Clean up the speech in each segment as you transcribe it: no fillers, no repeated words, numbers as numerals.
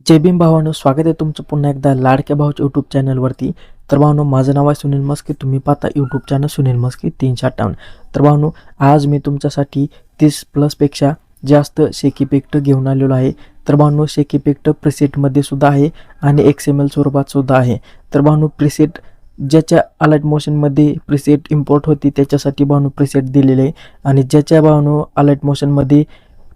जय भीम भावांनो, स्वागत आहे तुमचं पुन्हा एकदा लाडक्या भावाच्या यूट्यूब चॅनलवरती. तर भावांनो, माझं नाव आहे सुनील मस्के. तुम्ही पाहता यूट्यूब चॅनल सुनील मस्के 358. तर भावांनो, आज मी तुमच्यासाठी 30+ पेक्षा जास्त शेक इफेक्ट घेऊन आलेलो आहे. तर भावांनो, शेक इफेक्ट प्रीसेटमध्ये सुद्धा आहे आणि XML स्वरूपात सुद्धा आहे. तर भावांनो, प्रीसेट ज्याच्या अलर्ट मोशनमध्ये प्रीसेट इम्पोर्ट होती त्याच्यासाठी भावांनो प्रीसेट दिलेले आहे, आणि ज्याच्या भावांनो अलर्ट मोशनमध्ये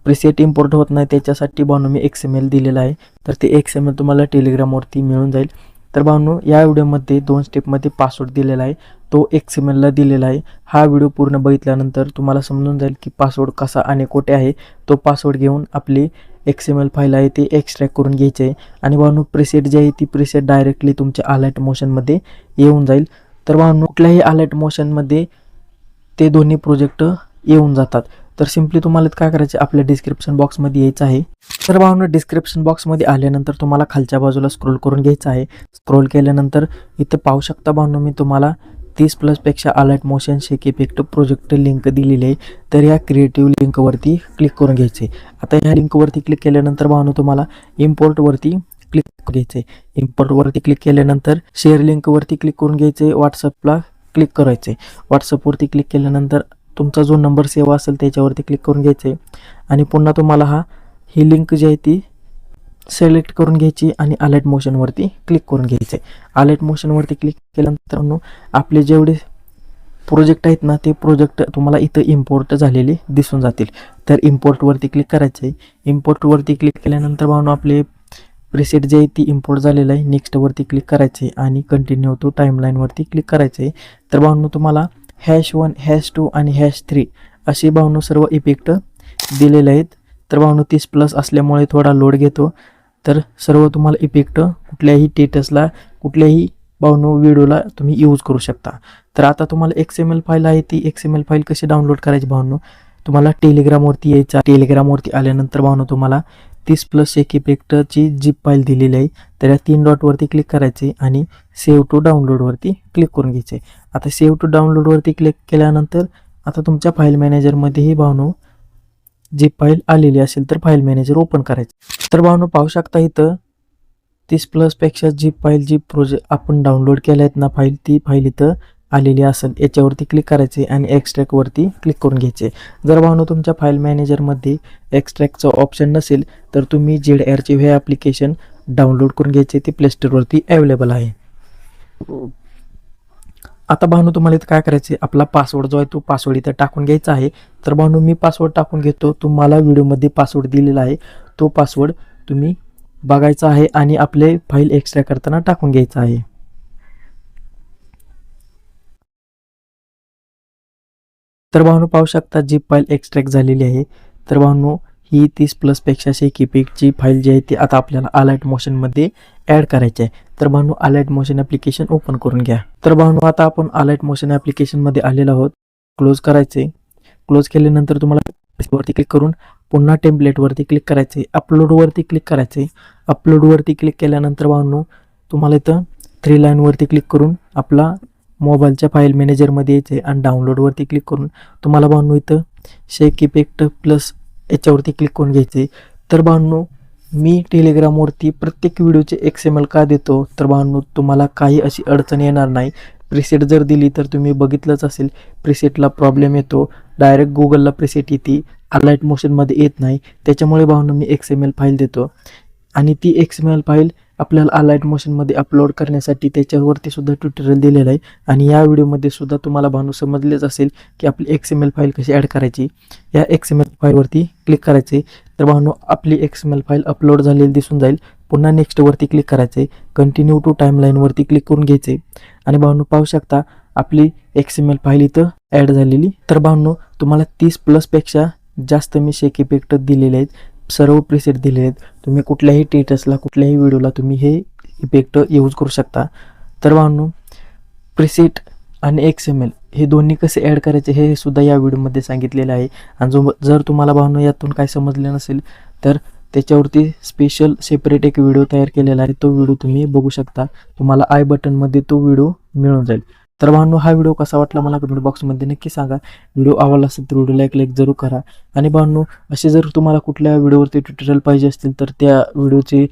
प्रीसेट इम्पोर्ट होत नाही त्याच्यासाठी भावांनो मी XML दिलेला आहे. तर ते XML तुम्हाला टेलिग्रामवरती मिळून जाईल. तर भावांनो, या व्हिडिओमध्ये 2 स्टेपमध्ये पासवर्ड दिलेला आहे, तो XMLला दिलेला आहे. हा व्हिडिओ पूर्ण बघितल्यानंतर तुम्हाला समजून जाईल की पासवर्ड कसा आणि कोठे आहे. तो पासवर्ड घेऊन आपली XML फाईल आहे ती एक्स्ट्रॅक्ट करून घ्यायची आहे, आणि भावांनो प्रीसेट जी आहे ती प्रीसेट डायरेक्टली तुमच्या अलर्ट मोशनमध्ये येऊन जाईल. तर भावांनो, कुठल्याही अलर्ट मोशनमध्ये ते दोन्ही प्रोजेक्ट येऊन जातात. तर सिम्पली तुम्हाला काय करायचे, आपल्या डिस्क्रिप्शन बॉक्समध्ये यायचं आहे. तर भावांनो, डिस्क्रिप्शन बॉक्समध्ये आल्यानंतर तुम्हाला खालच्या बाजूला स्क्रोल करून घ्यायचं आहे. स्क्रोल केल्यानंतर इथं पाहू शकता भावांनो, मी तुम्हाला 30+ पेक्षा अलर्ट मोशन शेक इफेक्ट प्रोजेक्ट लिंक दिलेली आहे. तर या क्रिएटिव्ह लिंकवरती क्लिक करून घ्यायचे. आता ह्या लिंकवरती क्लिक केल्यानंतर भावांनो, तुम्हाला इम्पोर्टवरती क्लिक घ्यायचे. इम्पोर्टवरती क्लिक केल्यानंतर शेअर लिंकवरती क्लिक करून घ्यायचे. व्हॉट्सअपला क्लिक करायचे. व्हॉट्सअपवरती क्लिक केल्यानंतर तुमचा जो नंबर सेव्ह असेल त्याच्यावरती क्लिक करून घ्यायचे, आणि पुन्हा तुम्हाला ही लिंक जी आहे ती सिलेक्ट करून घ्यायची आणि अलर्ट मोशनवरती क्लिक करून घ्यायचे. अलर्ट मोशनवरती क्लिक केल्यानंतर आपले जेवढे प्रोजेक्ट आहेत ना, ते प्रोजेक्ट तुम्हाला इथं इम्पोर्ट झालेले दिसून जातील. तर इम्पोर्टवरती क्लिक करायचे. इम्पोर्टवरती क्लिक केल्यानंतर भावांनो, आपले प्रीसेट जे आहे ती इम्पोर्ट झालेलं आहे. नेक्स्टवरती क्लिक करायचे आणि कंटिन्यू टू टाईमलाईनवरती क्लिक करायचे. तर भावांनो, तुम्हाला #1 #2 आणि #3 असे भावांनो सर्व इफेक्ट दिलेले आहेत. तर भावांनो, 30+ असल्यामुळे थोडा लोड घेतो. तर सर्व तुम्हाला इफेक्ट कुठल्याही स्टेटसला, कुठल्याही भावांनो व्हिडिओला तुम्ही यूज करू शकता. तर आता तुम्हाला XML फाईल आहे, ती XML फाईल कशी डाउनलोड करायची भावांनो, तुम्हाला टेलिग्रामवरती यायचं. टेलिग्रामवरती आल्यानंतर भावांनो, तुम्हाला 30+ शेक इफेक्टची झिप फाईल दिलेली आहे. तर या 3 डॉटवरती क्लिक करायचे आणि सेव्ह टू डाउनलोडवरती क्लिक करून घ्यायचे. आता सेव्ह टू डाउनलोडवरती क्लिक केल्यानंतर आता तुमच्या फाईल मॅनेजरमध्येही भावांनो झिप फाईल आलेली असेल तर फाईल मॅनेजर ओपन करायचं. तर भावांनो, पाहू शकता इथं 30+ पेक्षा झिप फाईल, जी प्रोजेक्ट आपण डाउनलोड केल्या आहेत ना फाईल, ती फाईल इथं आलेली असेल. याच्यावरती क्लिक करायचे आणि एक्स्ट्रॅक्टवरती क्लिक करून घ्यायचे. जर भावांनो तुमच्या फाईल मॅनेजरमध्ये एक्स्ट्रॅक्टचं ऑप्शन नसेल तर तुम्ही ZArchive हे ॲप्लिकेशन डाउनलोड करून घ्यायचे. ते प्ले स्टोअरवरती अवेलेबल आहे. आता भावांनो, तुम्हाला इथं काय करायचे, आपला पासवर्ड जो आहे तो पासवर्ड इथं टाकून घ्यायचा आहे. तर भावांनो, मी पासवर्ड टाकून घेतो. तुम्हाला व्हिडिओमध्ये पासवर्ड दिलेला आहे, तो पासवर्ड तुम्ही बघायचा आहे आणि आपले फाईल एक्स्ट्रॅक्ट करताना टाकून घ्यायचा आहे. तर भावांनो, पाहू शकता झिप फाईल एक्स्ट्रॅक्ट झालेली आहे. तर भावांनो, ही 30+ पेक्षा शेक इफेक्टची फाईल जी आहे ती आता आपल्याला अलर्ट मोशनमध्ये ॲड करायची आहे. तर भावांनो, अलर्ट मोशन ॲप्लिकेशन ओपन करून घ्या. तर भावांनो, आता आपण अलर्ट मोशन ॲप्लिकेशनमध्ये आलेलो आहोत. क्लोज करायचे. क्लोज केल्यानंतर तुम्हाला वरती क्लिक करून पुन्हा टेम्पलेटवरती क्लिक करायचे. अपलोडवरती क्लिक करायचे. अपलोडवरती क्लिक केल्यानंतर भावांनो, तुम्हाला इथं 3 लाईनवरती क्लिक करून आपला मोबाईलच्या फाईल मॅनेजरमध्ये यायचे आणि डाउनलोडवरती क्लिक करून तुम्हाला भावांनो इथं शेक इफेक्ट प्लस याच्यावरती क्लिक करून घ्यायचे. तर भावांनो, मी टेलिग्रामवरती प्रत्येक व्हिडिओचे XML का देतो, तर भावांनो तुम्हाला काही अशी अडचण येणार नाही. प्रीसेट जर दिली तर तुम्ही बघितलंच असेल, प्रीसेटला प्रॉब्लेम येतो. डायरेक्ट गुगलला प्रीसेट येते, अलर्ट मोशनमध्ये येत नाही. त्याच्यामुळे भावांनो मी XML फाईल देतो, आणि ती XML फाईल आपल्याला अलर्ट मोशनमध्ये अपलोड करण्यासाठी त्याच्यावरती सुद्धा ट्युटोरियल दिलेलं आहे. आणि या व्हिडिओमध्ये सुद्धा तुम्हाला भावांनो समजलेच असेल की आपली XML फाईल कशी ॲड करायची. या XML फाईलवरती क्लिक करायचे. तर भावांनो, आपली XML फाईल अपलोड झालेली दिसून जाईल. पुन्हा नेक्स्टवरती क्लिक करायचे. कंटिन्यू टू टाईमलाईनवरती क्लिक करून घ्यायचे, आणि भावांनो पाहू शकता आपली XML फाईल इथं ॲड झालेली. तर भावांनो, तुम्हाला 30+ पेक्षा जास्त मी शेक इफेक्ट दिलेले आहेत, सर्व प्रीसेट दिलेले आहेत. तुम्ही कुठल्याही स्टेटसला, कुठल्याही व्हिडिओला तुम्ही हे इफेक्ट यूज करू शकता. तर भावांनो, प्रीसेट आणि XML हे दोन्ही कसे ॲड करायचे हे सुद्धा या व्हिडिओमध्ये सांगितलेलं आहे. आणि जर तुम्हाला भावांनो यातून काय समजलं नसेल तर त्याच्यावरती स्पेशल सेपरेट एक व्हिडिओ तयार केलेला आहे. तो व्हिडिओ तुम्ही बघू शकता. तुम्हाला आय बटनमध्ये तो व्हिडिओ मिळून जाईल. तर भावांनो, हा व्हिडिओ कसा वाटला मला कमेंट बॉक्समध्ये नक्की सांगा. व्हिडिओ आवडला असेल तर व्हिडिओला एक लाईक जरूर करा. आणि भावांनो, असे जर तुम्हाला कुठल्या व्हिडिओवरती ट्युटोरियल पाहिजे असतील तर त्या व्हिडिओचे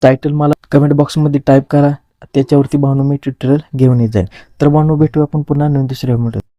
टायटल मला कमेंट बॉक्समध्ये टाईप करा, त्याच्यावरती भावनो मी ट्युटोरियल घेऊन येत जाईल. तर भावनो भेटू आपण पुन्हा नवीन दुसऱ्या व्हिडिओ.